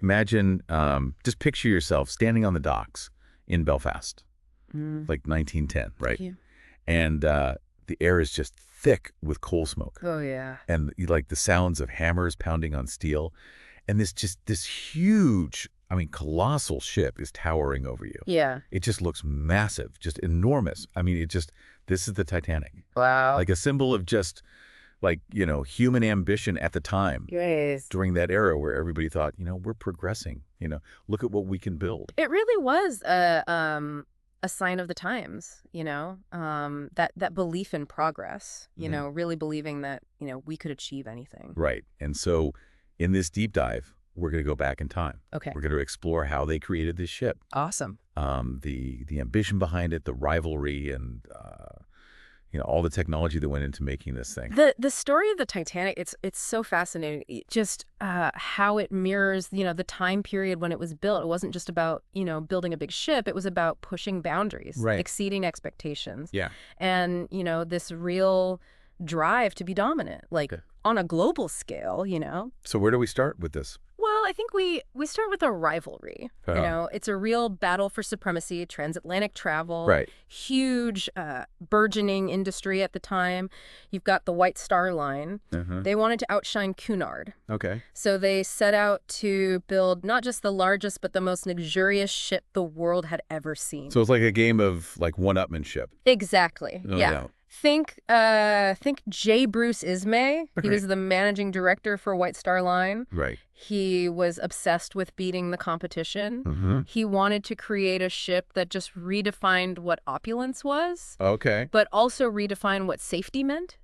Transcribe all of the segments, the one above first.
Imagine, just picture yourself standing on the docks in Belfast, Mm. like 1910, right? Thank you. And the air is just thick with coal smoke. Oh, yeah. And like the sounds of hammers pounding on steel. And this huge, I mean, colossal ship is towering over you. Yeah. It just looks massive, just enormous. I mean, this is the Titanic. Wow. Like a symbol of just like, human ambition at the time Yes. during that era where everybody thought, we're progressing, look at what we can build. It really was a sign of the times, that belief in progress, Mhm. really believing that, we could achieve anything. Right. And so in this deep dive, we're going to go back in time. Okay. We're going to explore how they created this ship, Awesome. the ambition behind it, the rivalry, and all the technology that went into making this thing. The story of the Titanic, it's so fascinating. Just how it mirrors, the time period when it was built. It wasn't just about, building a big ship. It was about pushing boundaries, Right. exceeding expectations. Yeah. And, this real drive to be dominant, like Okay. on a global scale, So where do we start with this? Well, I think we start with a rivalry. It's a real battle for supremacy, transatlantic travel, Right. huge burgeoning industry at the time. You've got the White Star Line. They wanted to outshine Cunard. Okay. So they set out to build not just the largest, but the most luxurious ship the world had ever seen. So it's like a game of like one-upmanship. Exactly. No Yeah. doubt. Think J. Bruce Ismay. He was the managing director for White Star Line. Right. He was obsessed with beating the competition. He wanted to create a ship that just redefined what opulence was, Okay. but also redefined what safety meant,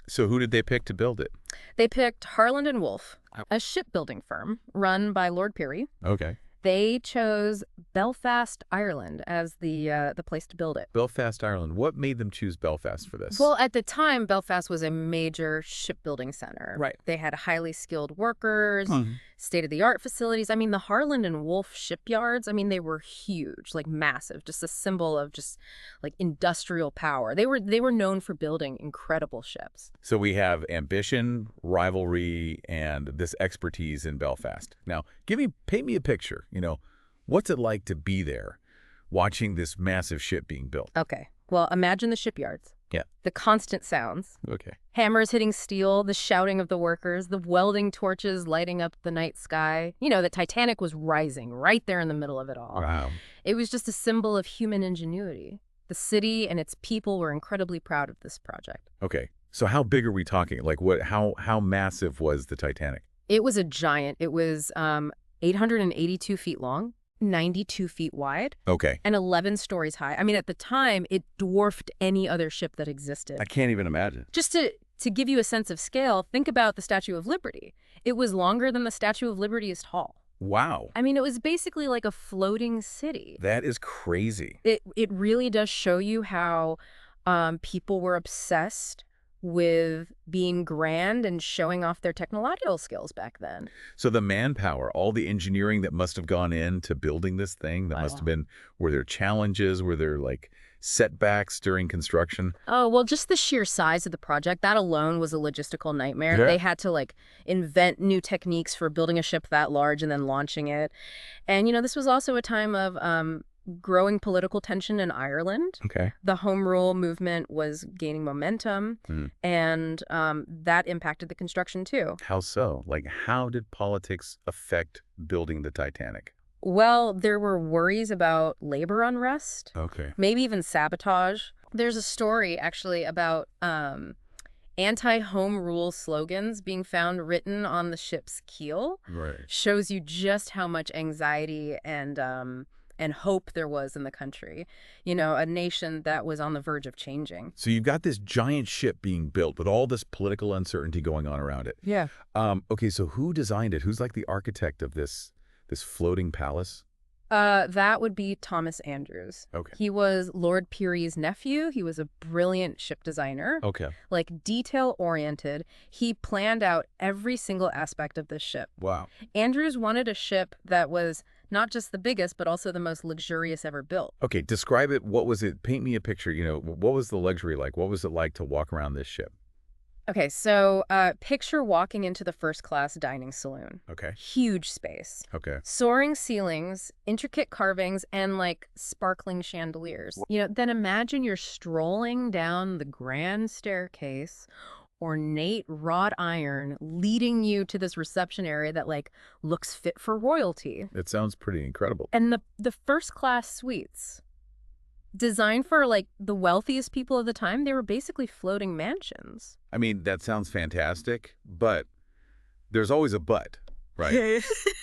So who did they pick to build it? They picked Harland and Wolff, a shipbuilding firm run by Lord Peary. Okay. They chose Belfast, Ireland as the place to build it. Belfast, Ireland. What made them choose Belfast for this? Well, at the time, Belfast was a major shipbuilding center. Right. They had highly skilled workers, state-of-the-art facilities. I mean, the Harland and Wolff shipyards, they were huge, like massive, just a symbol of just like industrial power. They were known for building incredible ships. So we have ambition, rivalry, and this expertise in Belfast. Now, paint me a picture. What's it like to be there watching this massive ship being built? Okay. Well, imagine the shipyards. Yeah. The constant sounds. Okay. Hammers hitting steel, the shouting of the workers, the welding torches lighting up the night sky. The Titanic was rising right there in the middle of it all. Wow. It was just a symbol of human ingenuity. The city and its people were incredibly proud of this project. Okay. So how big are we talking? Like how massive was the Titanic? It was a giant. It was 882 feet long, 92 feet wide, Okay. and 11 stories high. At the time, it dwarfed any other ship that existed. I can't even imagine. Just to give you a sense of scale, think about the Statue of Liberty. It was longer than the Statue of Liberty is tall. Wow. It was basically like a floating city. That is crazy. It really does show you how people were obsessed with being grand and showing off their technological skills back then. So the manpower, all the engineering that must have gone into building this thing, that must have been, were there challenges? Were there like setbacks during construction? Oh, well, just the sheer size of the project, that alone was a logistical nightmare. Yeah. They had to invent new techniques for building a ship that large and then launching it. And, this was also a time of growing political tension in Ireland. Okay. The Home Rule movement was gaining momentum, and that impacted the construction too. How so? Like, how did politics affect building the Titanic? Well, there were worries about labor unrest, Okay. maybe even sabotage. There's a story actually about anti-home rule slogans being found written on the ship's keel. Right. Shows you just how much anxiety and hope there was in the country. A nation that was on the verge of changing. So you've got this giant ship being built with all this political uncertainty going on around it. Yeah. Okay, so who designed it? Who's like the architect of this floating palace? That would be Thomas Andrews. Okay. He was Lord Peary's nephew. He was a brilliant ship designer. Okay. Detail-oriented. He planned out every single aspect of this ship. Wow. Andrews wanted a ship that was not just the biggest, but also the most luxurious ever built. Okay, describe it. What was it? Paint me a picture. What was the luxury like? What was it like to walk around this ship? Okay, so picture walking into the first-class dining saloon. Okay. Huge space. Okay. Soaring ceilings, intricate carvings, and like sparkling chandeliers. Then imagine you're strolling down the grand staircase, ornate wrought iron leading you to this reception area that like looks fit for royalty. It sounds pretty incredible. And the first-class suites, designed for like the wealthiest people of the time, they were basically floating mansions. I mean, that sounds fantastic, but there's always a but, right?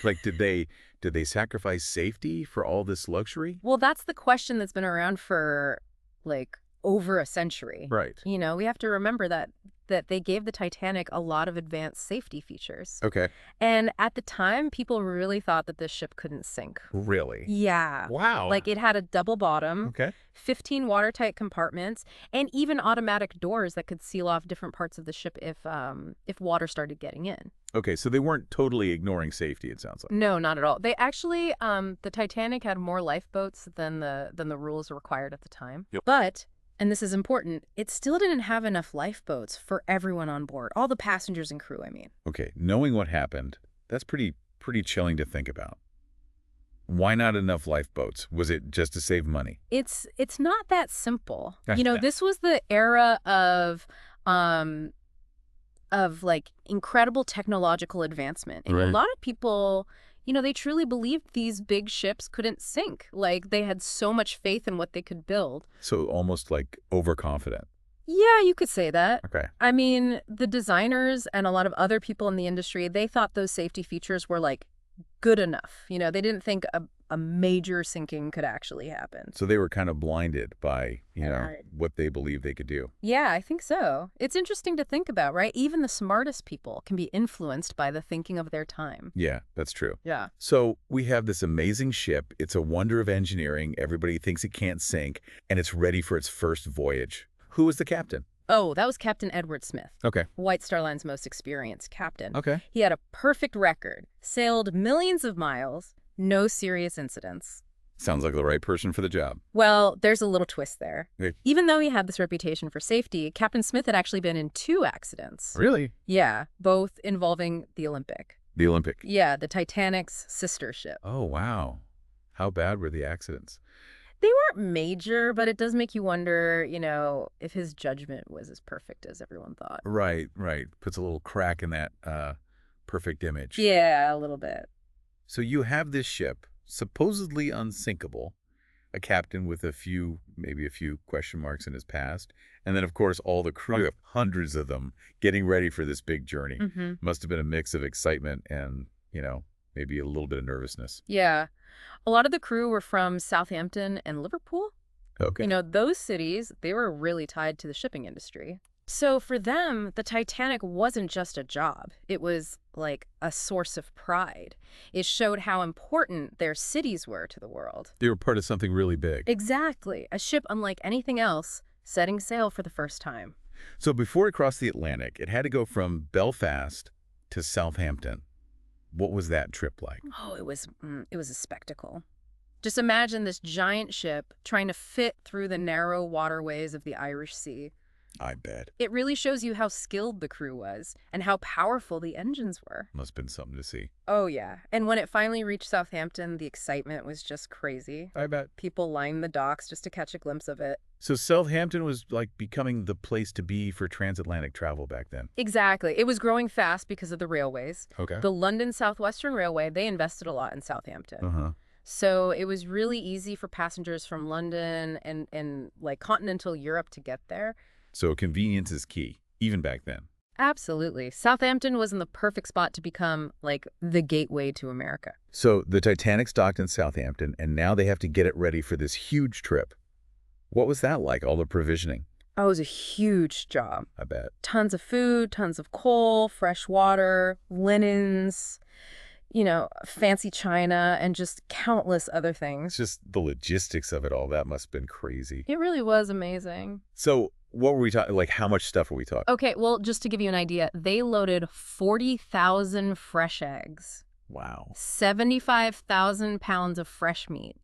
Like, did they sacrifice safety for all this luxury? Well, that's the question that's been around for like over a century. Right. We have to remember that they gave the Titanic a lot of advanced safety features. Okay. And at the time, people really thought that this ship couldn't sink. Really? Yeah. Wow. Like it had a double bottom, Okay. 15 watertight compartments, and even automatic doors that could seal off different parts of the ship if water started getting in. Okay, so they weren't totally ignoring safety, it sounds like. No, not at all. They actually, the Titanic had more lifeboats than the rules required at the time. Yep. But, and this is important, it still didn't have enough lifeboats for everyone on board. All the passengers and crew, I mean. Okay, knowing what happened, that's pretty chilling to think about. Why not enough lifeboats? Was it just to save money? It's not that simple. Yeah. This was the era of like incredible technological advancement. And Right. a lot of people, they truly believed these big ships couldn't sink. Like they had so much faith in what they could build. So almost like overconfident. Yeah, you could say that. Okay. I mean, the designers and a lot of other people in the industry, they thought those safety features were like good enough. They didn't think a major sinking could actually happen. So they were kind of blinded by, Right. what they believed they could do. Yeah, I think so. It's interesting to think about, right? Even the smartest people can be influenced by the thinking of their time. Yeah, that's true. Yeah. So we have this amazing ship. It's a wonder of engineering. Everybody thinks it can't sink, and it's ready for its first voyage. Who was the captain? Oh, that was Captain Edward Smith, Okay. White Star Line's most experienced captain. Okay. He had a perfect record, sailed millions of miles, no serious incidents. Sounds like the right person for the job. Well, there's a little twist there. Okay. Even though he had this reputation for safety, Captain Smith had actually been in 2 accidents. Really? Yeah, both involving the Olympic. The Olympic. Yeah, the Titanic's sister ship. Oh, wow. How bad were the accidents? They weren't major, but it does make you wonder, if his judgment was as perfect as everyone thought. Right. Puts a little crack in that perfect image. Yeah, a little bit. So you have this ship, supposedly unsinkable, a captain with maybe a few question marks in his past, and then, of course, all the crew, hundreds of them, getting ready for this big journey. Mm-hmm. Must have been a mix of excitement and, maybe a little bit of nervousness. Yeah. A lot of the crew were from Southampton and Liverpool. Okay. Those cities, they were really tied to the shipping industry. So for them, the Titanic wasn't just a job. It was like a source of pride. It showed how important their cities were to the world. They were part of something really big. Exactly. A ship unlike anything else, setting sail for the first time. So before it crossed the Atlantic, it had to go from Belfast to Southampton. What was that trip like? Oh, it was a spectacle. Just imagine this giant ship trying to fit through the narrow waterways of the Irish Sea. I bet. It really shows you how skilled the crew was and how powerful the engines were. Must have been something to see. Oh, yeah. And when it finally reached Southampton, the excitement was just crazy. I bet. People lined the docks just to catch a glimpse of it. So Southampton was like becoming the place to be for transatlantic travel back then. Exactly. It was growing fast because of the railways. Okay. The London Southwestern Railway, they invested a lot in Southampton. Uh-huh. So it was really easy for passengers from London and like continental Europe to get there. So convenience is key, even back then. Absolutely. Southampton was in the perfect spot to become like the gateway to America. So the Titanic's docked in Southampton, and now they have to get it ready for this huge trip. What was that like, all the provisioning? Oh, it was a huge job. I bet. Tons of food, tons of coal, fresh water, linens, fancy china, and just countless other It's things. just the logistics of it all. That must have been crazy. It really was amazing. So what were we talking, like how much stuff were we talking? Okay, well, just to give you an idea, they loaded 40,000 fresh eggs, Wow. 75,000 pounds of fresh meat,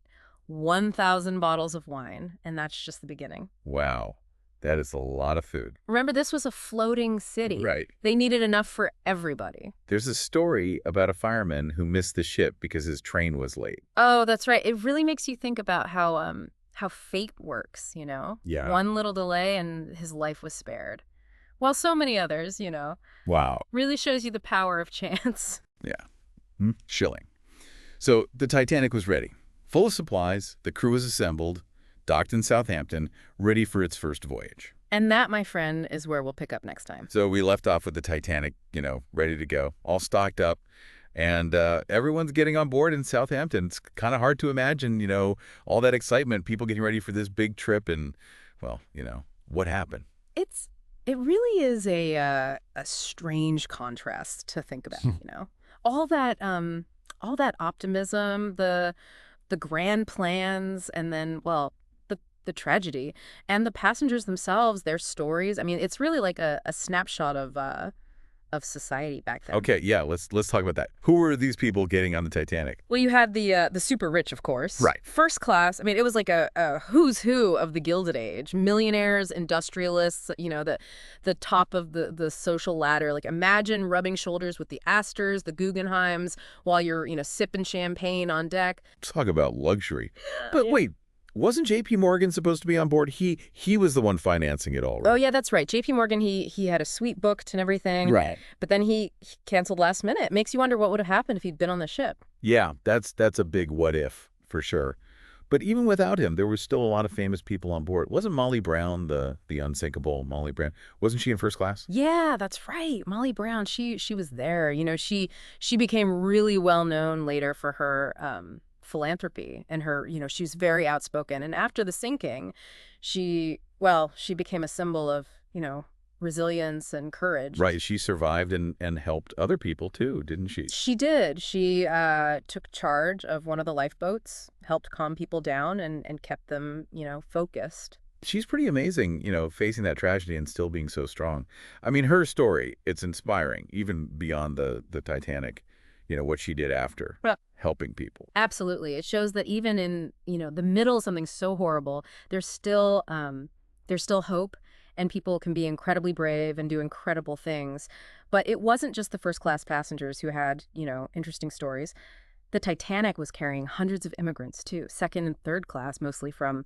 1,000 bottles of wine, and that's just the beginning. Wow. That is a lot of food. Remember, this was a floating city. Right. They needed enough for everybody. There's a story about a fireman who missed the ship because his train was late. Oh, that's right. It really makes you think about how fate works, Yeah. One little delay and his life was spared. While so many others, Wow. really shows you the power of chance. Yeah. Chilling. So the Titanic was ready. Full of supplies, the crew was assembled, docked in Southampton, ready for its first voyage. And that, my friend, is where we'll pick up next time. So we left off with the Titanic, ready to go, all stocked up. And everyone's getting on board in Southampton. It's kind of hard to imagine, all that excitement, people getting ready for this big trip. And, well, what happened? It really is a strange contrast to think about, All that optimism, the grand plans, and then, well, the tragedy, and the passengers themselves, their stories. I mean, it's really like a snapshot of society back then. Okay, yeah, let's talk about that. Who were these people getting on the Titanic? Well, you had the super rich, of course. Right. First class. I mean, it was like a who's who of the Gilded Age. Millionaires, industrialists, the top of the social ladder. Like, imagine rubbing shoulders with the Astors, the Guggenheims, while you're, sipping champagne on deck. Talk about luxury. But Yeah. wait, wasn't J.P. Morgan supposed to be on board? He was the one financing it all, right? Oh, yeah, that's right. J.P. Morgan, he had a suite booked and everything. Right. But then he canceled last minute. Makes you wonder what would have happened if he'd been on the ship. Yeah, that's a big what if, for sure. But even without him, there were still a lot of famous people on board. Wasn't Molly Brown, the unsinkable Molly Brown, wasn't she in first class? Yeah, that's right. Molly Brown, she was there. She became really well known later for her philanthropy and her, she was very outspoken. And after the sinking, she became a symbol of, resilience and courage. Right, she survived and helped other people too, didn't she? She did. She took charge of one of the lifeboats, helped calm people down and kept them, focused. She's pretty amazing, facing that tragedy and still being so strong. I mean, her story, it's inspiring, even beyond the Titanic, what she did after. Yeah. Helping people. Absolutely. It shows that even in, the middle of something so horrible, there's still hope, and people can be incredibly brave and do incredible things. But it wasn't just the first-class passengers who had, interesting stories. The Titanic was carrying hundreds of immigrants, too, second and third class, mostly from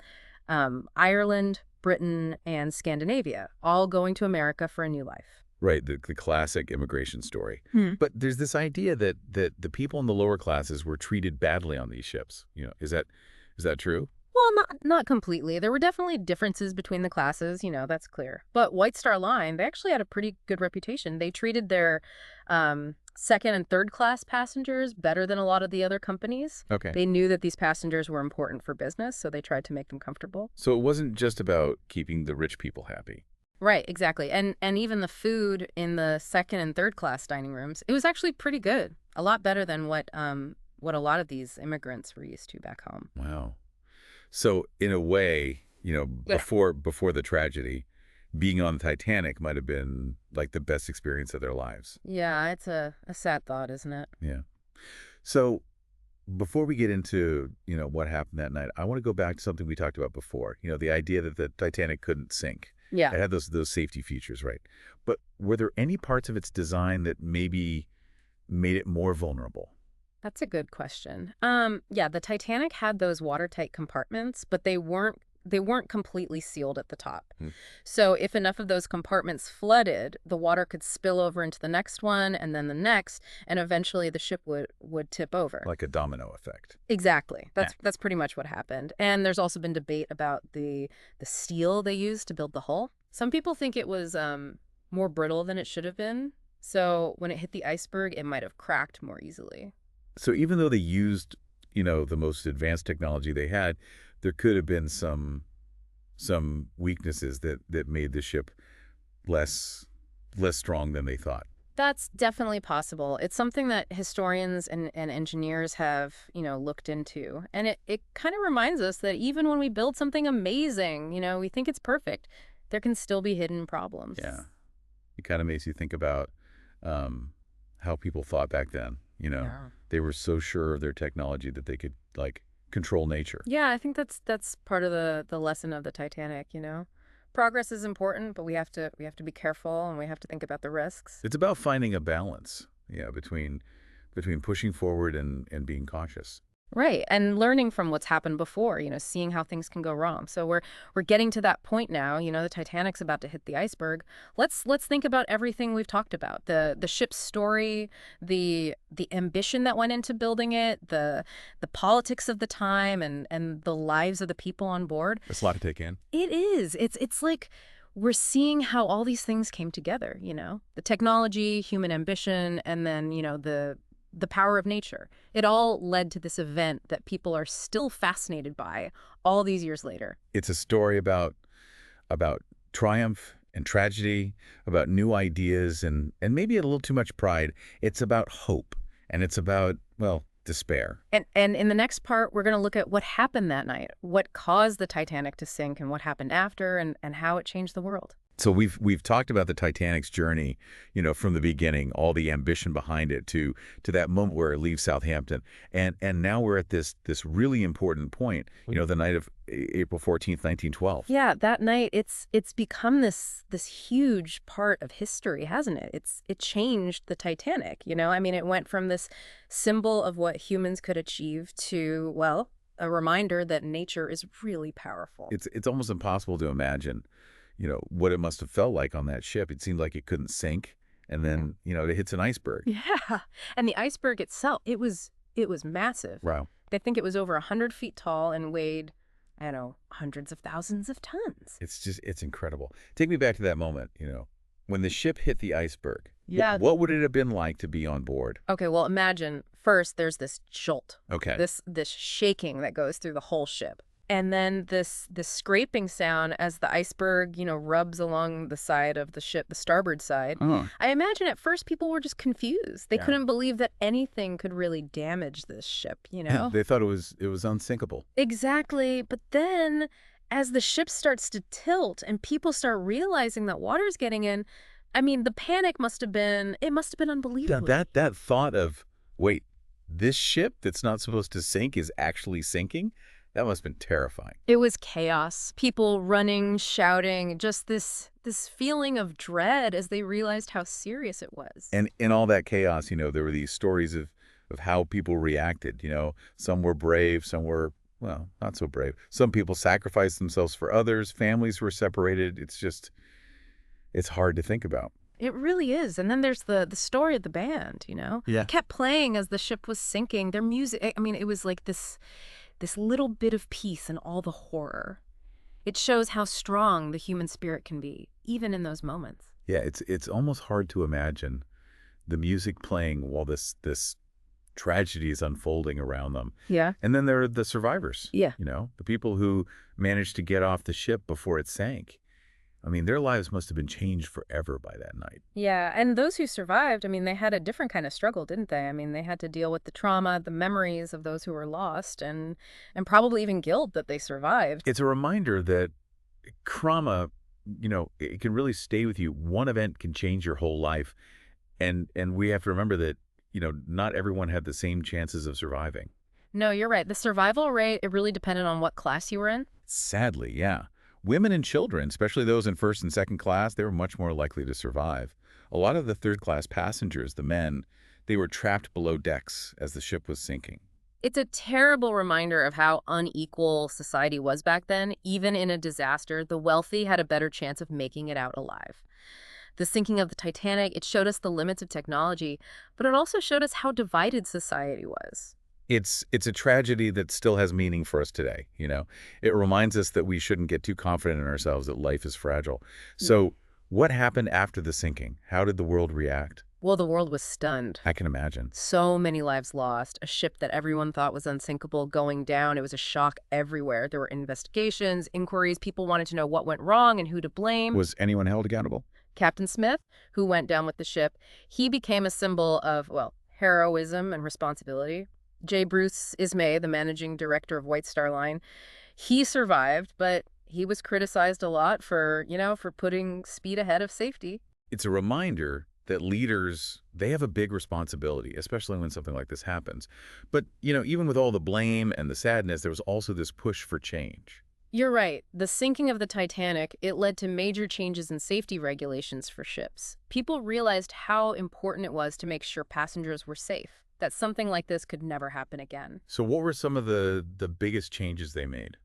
Ireland, Britain, and Scandinavia, all going to America for a new life. Right, the classic immigration story. Hmm. But there's this idea that the people in the lower classes were treated badly on these ships. Is that true? Well, not completely. There were definitely differences between the classes, that's clear. But White Star Line, they actually had a pretty good reputation. They treated their second and third class passengers better than a lot of the other companies. Okay. They knew that these passengers were important for business, so they tried to make them comfortable. So it wasn't just about keeping the rich people happy. Right, exactly. And even the food in the second and third class dining rooms, it was actually pretty good. A lot better than what a lot of these immigrants were used to back home. Wow. So in a way, before the tragedy, being on the Titanic might have been like the best experience of their lives. Yeah, it's a sad thought, isn't it? Yeah. So before we get into, what happened that night, I want to go back to something we talked about before. The idea that the Titanic couldn't sink. Yeah. It had those safety features, right? But were there any parts of its design that maybe made it more vulnerable? That's a good question. Yeah, the Titanic had those watertight compartments, but they weren't completely sealed at the top. So if enough of those compartments flooded, the water could spill over into the next one and then the next, and eventually the ship would tip over. Like a domino effect. Exactly. That's pretty much what happened. And there's also been debate about the steel they used to build the hull. Some people think it was more brittle than it should have been. So when it hit the iceberg, it might have cracked more easily. So even though they used, the most advanced technology they had, there could have been some weaknesses that made the ship less strong than they thought. That's definitely possible. It's something that historians and engineers have, looked into. And it kind of reminds us that even when we build something amazing, we think it's perfect, there can still be hidden problems. Yeah. It kind of makes you think about how people thought back then, Yeah. They were so sure of their technology that they could, control nature. Yeah, I think that's part of the lesson of the Titanic, progress is important, but we have to be careful and we have to think about the risks. It's about finding a balance, yeah, between pushing forward and being cautious. Right, and learning from what's happened before, seeing how things can go wrong. So we're getting to that point now. The Titanic's about to hit the iceberg. Let's think about everything we've talked about. The ship's story, the ambition that went into building it, the politics of the time and the lives of the people on board. That's a lot to take in. It is. It's like we're seeing how all these things came together, The technology, human ambition, and then, the power of nature. It all led to this event that people are still fascinated by all these years later. It's a story about triumph and tragedy, about new ideas and maybe a little too much pride. It's about hope, and it's about, well, despair. And in the next part, we're going to look at what happened that night, what caused the Titanic to sink and what happened after and how it changed the world. So we've talked about the Titanic's journey, from the beginning, all the ambition behind it to that moment where it leaves Southampton. And now we're at this really important point, the night of April 14th, 1912. Yeah, that night it's become this huge part of history, hasn't it? It changed the Titanic, it went from this symbol of what humans could achieve to, well, a reminder that nature is really powerful. It's almost impossible to imagine what it must have felt like on that ship. It seemed like it couldn't sink. And then, it hits an iceberg. Yeah. And the iceberg itself, it was massive. Wow. They think it was over 100 feet tall and weighed, I don't know, hundreds of thousands of tons. It's incredible. Take me back to that moment, when the ship hit the iceberg. Yeah. What would it have been like to be on board? Okay, well, imagine first there's this jolt. Okay. This shaking that goes through the whole ship. And then this scraping sound as the iceberg, rubs along the side of the ship, the starboard side. Oh. I imagine at first people were just confused. They Yeah. couldn't believe that anything could really damage this ship, They thought it was unsinkable. Exactly. But then as the ship starts to tilt and people start realizing that water's getting in, the panic must have been unbelievable. That thought of, wait, this ship that's not supposed to sink is actually sinking? That must have been terrifying. It was chaos. People running, shouting, just this feeling of dread as they realized how serious it was. And in all that chaos, there were these stories of how people reacted. Some were brave, some were, well, not so brave. Some people sacrificed themselves for others. Families were separated. It's hard to think about. It really is. And then there's the story of the band, Yeah. It kept playing as the ship was sinking. Their music, it was like this little bit of peace in all the horror. It shows how strong the human spirit can be, even in those moments. Yeah, it's almost hard to imagine the music playing while this tragedy is unfolding around them. Yeah. And then there are the survivors. Yeah. The people who managed to get off the ship before it sank. Their lives must have been changed forever by that night. Yeah, and those who survived, they had a different kind of struggle, didn't they? They had to deal with the trauma, the memories of those who were lost, and probably even guilt that they survived. It's a reminder that trauma, it can really stay with you. One event can change your whole life. And we have to remember that, not everyone had the same chances of surviving. No, you're right. The survival rate, it really depended on what class you were in. Sadly, yeah. Women and children, especially those in first and second class, they were much more likely to survive. A lot of the third-class passengers, the men, they were trapped below decks as the ship was sinking. It's a terrible reminder of how unequal society was back then. Even in a disaster, the wealthy had a better chance of making it out alive. The sinking of the Titanic, it showed us the limits of technology, but it also showed us how divided society was. It's a tragedy that still has meaning for us today, It reminds us that we shouldn't get too confident in ourselves, that life is fragile. So what happened after the sinking? How did the world react? Well, the world was stunned. I can imagine. So many lives lost. A ship that everyone thought was unsinkable going down. It was a shock everywhere. There were investigations, inquiries. People wanted to know what went wrong and who to blame. Was anyone held accountable? Captain Smith, who went down with the ship, he became a symbol of, well, heroism and responsibility. J. Bruce Ismay, the managing director of White Star Line, he survived, but he was criticized a lot for putting speed ahead of safety. It's a reminder that leaders, they have a big responsibility, especially when something like this happens. But, even with all the blame and the sadness, there was also this push for change. You're right. The sinking of the Titanic, it led to major changes in safety regulations for ships. People realized how important it was to make sure passengers were safe, that something like this could never happen again. So what were some of the biggest changes they made?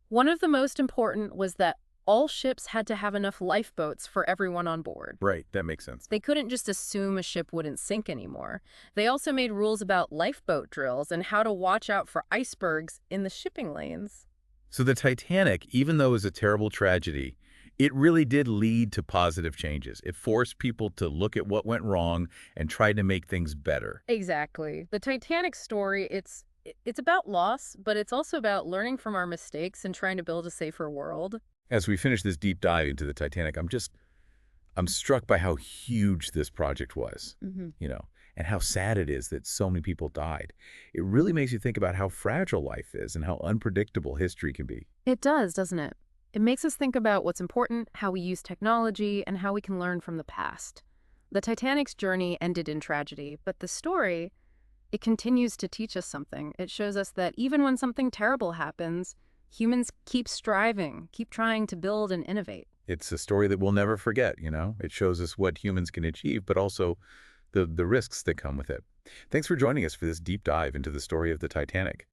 One of the most important was that all ships had to have enough lifeboats for everyone on board. Right, that makes sense. They couldn't just assume a ship wouldn't sink anymore. They also made rules about lifeboat drills and how to watch out for icebergs in the shipping lanes. So the Titanic, even though it was a terrible tragedy, it really did lead to positive changes. It forced people to look at what went wrong and try to make things better. Exactly. The Titanic story, it's about loss, but it's also about learning from our mistakes and trying to build a safer world. As we finish this deep dive into the Titanic, I'm struck by how huge this project was, Hmm. and how sad it is that so many people died. It really makes you think about how fragile life is and how unpredictable history can be. It does, doesn't it? It makes us think about what's important, how we use technology, and how we can learn from the past. The Titanic's journey ended in tragedy, but the story, it continues to teach us something. It shows us that even when something terrible happens, humans keep striving, keep trying to build and innovate. It's a story that we'll never forget. It shows us what humans can achieve, but also the risks that come with it. Thanks for joining us for this deep dive into the story of the Titanic.